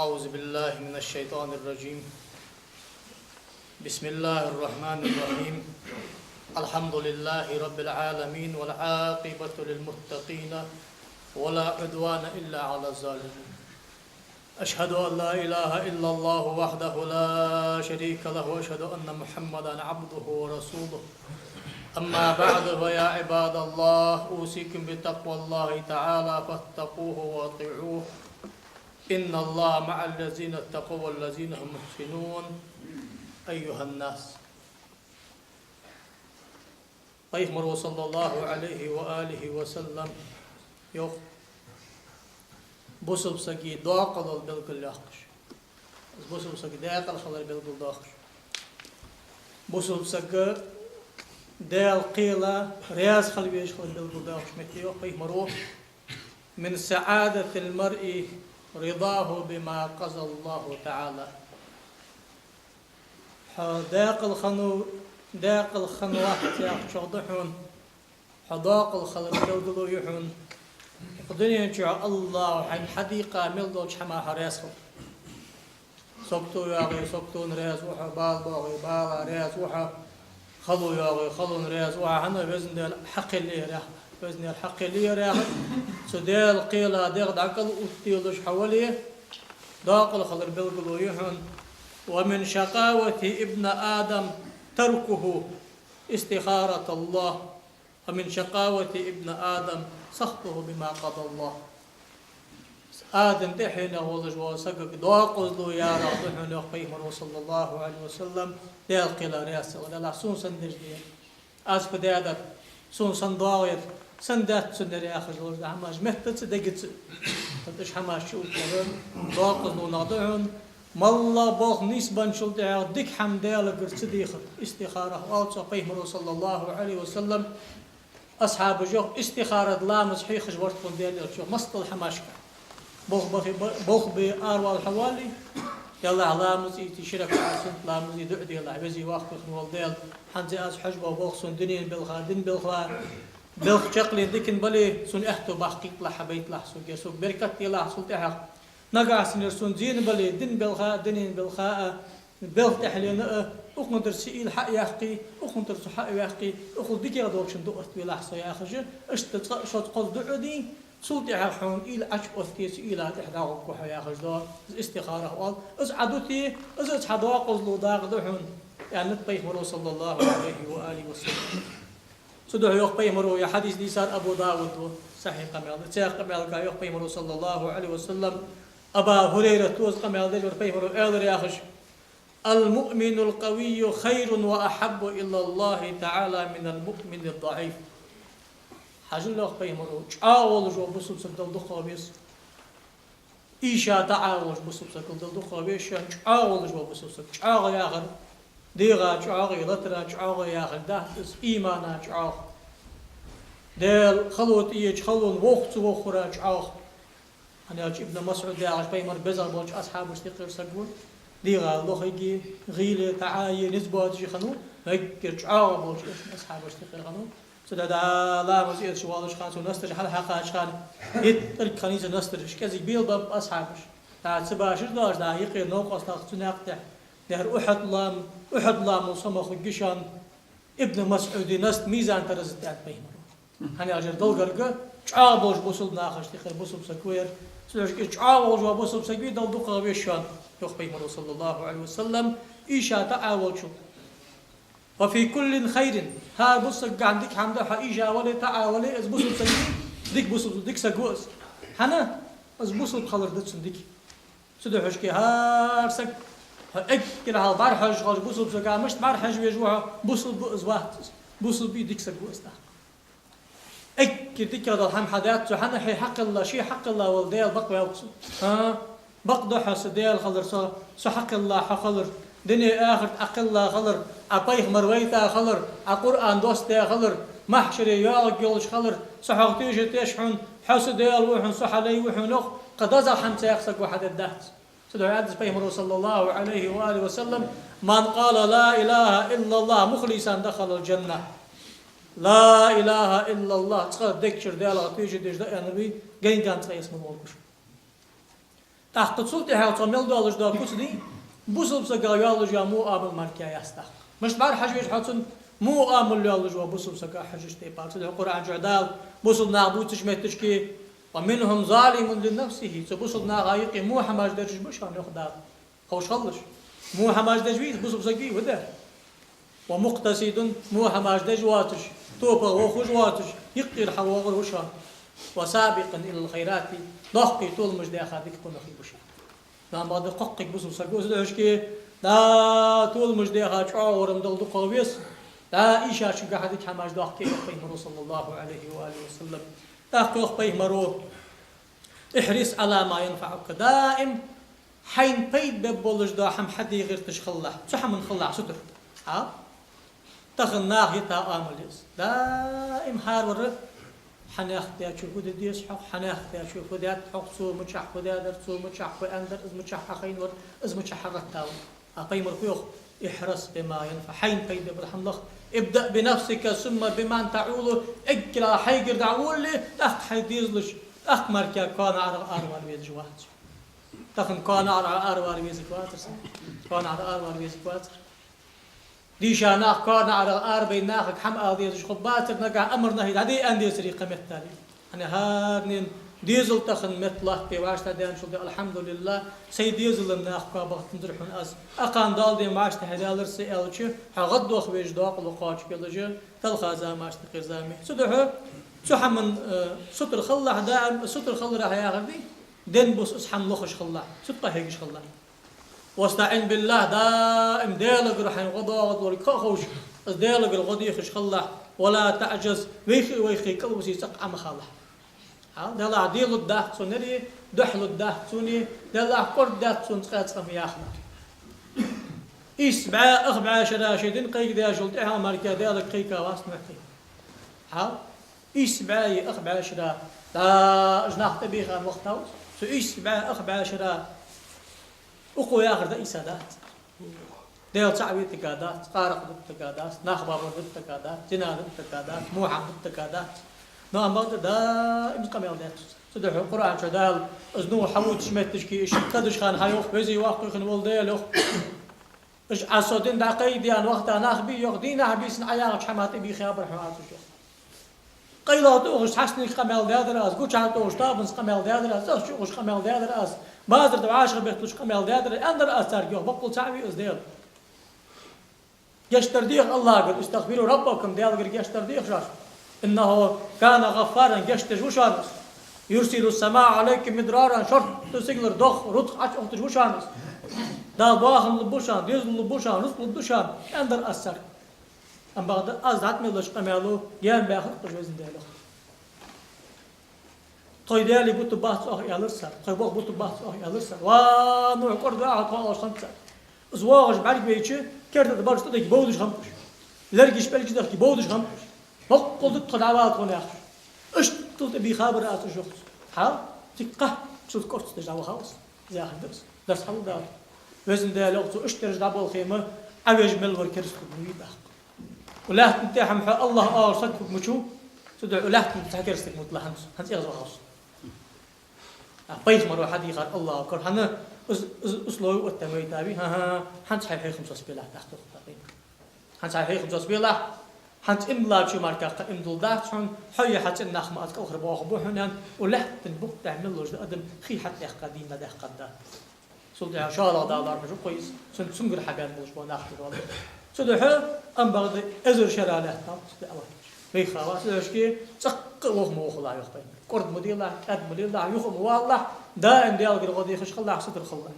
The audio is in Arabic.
أعوذ بالله من الشيطان الرجيم. بسم الله الرحمن الرحيم. الحمد لله رب العالمين والعاقبة للمتقين ولا عدوان إلا على الظالمين. أشهد أن لا إله إلا الله وحده لا شريك له وأشهد أن محمدا عبده ورسوله. أما بعد فيا عباد الله أوصيكم بتقوى الله تعالى فاتقوه وأطيعوه إن الله مع الذين اتقوا والذين هم محسنون. أيها الناس Peygamber sallallahu aleyhi ve alihi ve sellem yok busubsaki dua qilal bilgil yaqsh busubsaki dua qilal bilgil daqsh busubsaki دال قيلة رياض خلبي يشخل بالقضاء وشمتي وقيه مروح من سعادة المرء رضاه بما قضى الله تعالى. داق الخنوات يخشضحون حداق الخلق دودلو يحون قدنيا جاء الله عن حديقة ملدوش حما حريسخل سوكتو ياغي سوكتو نرياز وحا بال باغي بالا رياز وحا خلو ياغي خلو نرياز وحنا وزن ديال حق اللي راح وزن الحق اللي راح سديل قيلة ديغ دعقل وتيلوش حواليه داق الخلق دودلو يحون. ومن شقاوة ابن آدم تركه استخارة الله ومن شقاوة ابن آدم سخطه بما قضى الله. آدم دحين ولج وسقق دواقز له يا رب دحين يقيمه صلى الله عليه وسلم ديال قيل رياس ولا سون سندج دي أسف ديادر سون سنداوير سندات سندر يا أخي جورج حماش مهتت دقت تدش حماش شو كلام دواقز له ناضعون مالله بوخ نسبا شلدها ديك حمدالة قرصديخ استخارة وأوصى بيهمر صلى الله عليه وسلم أصحاب جوخ استخارة لا مسحيخ جورت فنديل الشوخ مصطل حماشكا بوخ بأروى الحوالي يلا لا مزيد شرك عاصم لا مزيد دعدي الله بزي واقف والديل حنزي أز حجبه وبوخ سن دنين بالخا دين بالخا بالخ شقلي ديكن بلي سن احتو بحقيق لحبيت لحسوك يسوك بركت يلا سلطها نقع سنرسون زين بلي دين بالخاء دينين بالخاء بالخ تحلين أخنتر سئيل حق يحقي أخنتر حق يحقي أخذ ديك يغدوك شندوقت بلحظة يا أخي اشتت شط قص دعودي سلطي حون إلى عشق أثكيس إلى إحداغك وحا يا أخي دار استخارة وال إز عدوتي إز حداق قصلو داغ دحون يعني نتبيه مرو صلى الله عليه وآله وسلم سدوح يقبيه مرو يا حديث دي صار أبو داود صحيح قميل تساق قميل كا يقبيه مرو صلى الله عليه وسلم أبا هريرة توز قميل دي وربيه مرو إلر يا أخي المؤمن القوي خير وأحب إلى الله تعالى من المؤمن الضعيف. حاجل له قبيه مرو تعاول جو بصب سكدل دخابيس إيشا تعاول بصب سكدل دخابيس تعاول جو بصب سك تعاول يا أخي ديغا تعاول لترا تعاول يا أخي دهتس إيمانا تعاول ديل خلوت إيج خلون وقت وخرا تعاول أنا ابن مسعود ده عش بيمر بزر بوج أصحاب مستقر سجون ديغا الله يجي غيلة تعاي نسبة تجي خنون هيك تعاو بوج أصحاب مستقر خنون سدا لا مزيد شوالش خان سو نستر حل حقا خان يترك خنيزة نستر كذي بيل باب أصحابش تعال سباشر داش ده يقي نوقص تناقته ده أحد لام وصمخ الجشان ابن مسعود نست ميزان ترزت عند بيمر هني أجر دلقرقة تعاو بوج بوصل ناخش تخيل بوصل سكوير سلوش تعاول جو بوصل سجيد دل دقة بيشان يخبي مرو صلى الله عليه وسلم إيشا تعاول شو وفي كل خير ها بوصل عندك حمد حإيجا ولا تعاول إز بوصل سجيد ديك بوصل ديك سجوس هنا إز بوصل خلر دتسن ديك سدوحش كي هارسك هيك كده هالبارحج خرج بوصل سجا مش بارحج بيجوها بوصل بإزوات بوصل بيديك سجوس ده كرتك هذا الحم حدات سبحانه حي حق الله شيء حق الله والديال بقى يوصل بقدو حس ديال خلر سو حق الله حقلر دنيا آخر حق الله خلر أبيه مرويتا خلر القرآن دوست خلر محشر يا جلش خلر سحقتيش تشحن حس ديال وحن سحلي وحنخ قد ذا حمس يخسق واحد الدهس سدوا عدس بيه صلى الله عليه وآله وسلم من قال لا إله إلا الله مخلصا دخل الجنة لا إله إلا الله تقدر دكتور ديال عطيش ديج ده النبي جين كان تقيس من والكش تحت صوت هاو ميل دولج دا كوسدي بوصل سكا يالج يا مو آمل ماركيا يستحق مش بعد حجويش حاتون مو آمل يالج وبوصل سكا حجوش تيبارت القرآن جعدال بوصل نعبوتش متشكي ومنهم ظالم لنفسه تبوصل ناغايقي مو حماج درج بشان يخدار خوش خلش مو حماج دجويت بوصل سكي وده ومقتصد مو حماج دجواتش توبه وخوش واتش يقتل حواغر وشان وسابقا الى الخيرات ضحكي طول مش داخل هذيك كنا في بشر نعم بعد ققك بصوا سجوز دهشكي لا طول مش داخل شعور مدل دقويس لا إيشا شو قاعد حماش ضحكي بيمرو صلى الله عليه وآله وسلم تحقق بيمرو احرص على ما ينفعك دائم حين بيد ببولج دا حم حد غير تشخلع شحم من خلع ستر ها تخناه يتا آمليس دائم هارور حناخ تيا شوفوا ديس حق حناخ تيا شوفوا ديات حق سو مشح ودادر سو مشح وأندر إز مشح حقين ور إز مشح رتاو أقيم الخيوخ احرص بما ينفع حين بيد بالحملخ ابدأ بنفسك ثم بمن تعول اجرا حيقر دعول لي تخ حيديزلش تخ مركا كان على أروار بيز جوات تخن كان على أروار بيز كواتر كان على أروار بيز كواتر ديشا ناخ كان على أربع ناخك حم أديز خباتر نجا أمر نهيد هذه أندي سريقة مثالي أنا هارنين ديزل تخن مثله بواش تدين شو الحمد لله سي ديزل الناخ كابخ تندرحون أس أقان دال دي معاش تهدالر سيالش حغد وخ بيج داق لقاش كيلج تلخازا معاش تقزامي سدحه شو حمن ستر خلع دائم ستر خلع هيا غدي دين بوس اسحم لخش خلع ستة هيجش خلع واستعين بالله دائم ديالك رح ينقضاض وركاخوش ديالك الغدي خش خلع ولا تعجز ويخي كلوسي سقع مخلع دلا ديلو الداه سونري دحلو الداه سوني دلا قرد داه سون سقات قم ياخنا إسبع أخبع شراشدين قيد يا جلد إها ماركا ديالك قيكا واسمع ها إسبع أخبع شرا لا جناح تبيخا وقتاو سو إسبع أخبع شرا أقوى آخر دا إسادات ديال تعوي تكادات قارق تكادات ناخبار تكادات جناد تكادات موحم تكادات نعم بعد دائم قميل دات صدق القرآن شدال أزنو حمود شمت تشكي إيش قدش خان هايوخ بزي واقع خن ولديلوخ إيش عصودين دقيديان وقتها ناخبي يوخ دينا هبيسن عياغ حمات بي خيابر حمات شوخ قيلات أوش حسني قميل دادراس قوش عطوش طابنس قميل دادراس أوش قميل دادراس بازر دعاش بيختوش قميل دادراس أندر أثر يوخ بقول تعبي أزديل يشترديخ الله قال استغفروا ربكم ديال قال يشترديخ شاش إنه كان غفارا يشتج وشانس يرسل السماء عليكم مدرارا شرط تسيجلر ضخ رتخ عش أختج وشانس دال باهم لبوشان ديز لبوشان رزق لبوشان أندر أثر أم بعد أزعت ملش قمالو يان باخد قجوزن ديالو طي ديالي بوتو بحث أخ يالرسر قيبوخ بوتو بحث أخ يالرسر ونوع قرد واحد والله خمسة زواج بعد بيجي كرت البارش تدك بودش خمسة لرجش بلجي دخل بودش خمسة وقلت تدعوات هناك ايش قلت بي خابر اسو شخص ها تقه شو كورت تجاو خالص زي اخر درس حلو دار وزن ده لو ايش ترجع بالخيمه اوج مل وركرس بيباق ولا انت حم الله ارسلك مشو تدعو لا تحكرستك مطلع هنس يغزو خالص بايخ مره حد يقال الله اكبر حنا اسلو والتموي تابي ها حنت حي 5 سبيله تحت تقريبا حنت حي 5 سبيله حنت إملا شو ماركة إمدل دات شون حي حتى النخ ما أتكلم خربوا خبوا هنا ولا تنبق تعمل له أدم خي حتى قديم مده قدام سلطة إن شاء الله دار مشو كويس سنقول حاجات مش بناخذ والله سلطة أم بعد أزر شلالات تام أول في خواص ليشكي تق وهم خلا يخطين كرد مدير الله كاد مدير الله يخم والله دائم ديال غير غادي يخش خلا حسد الخلا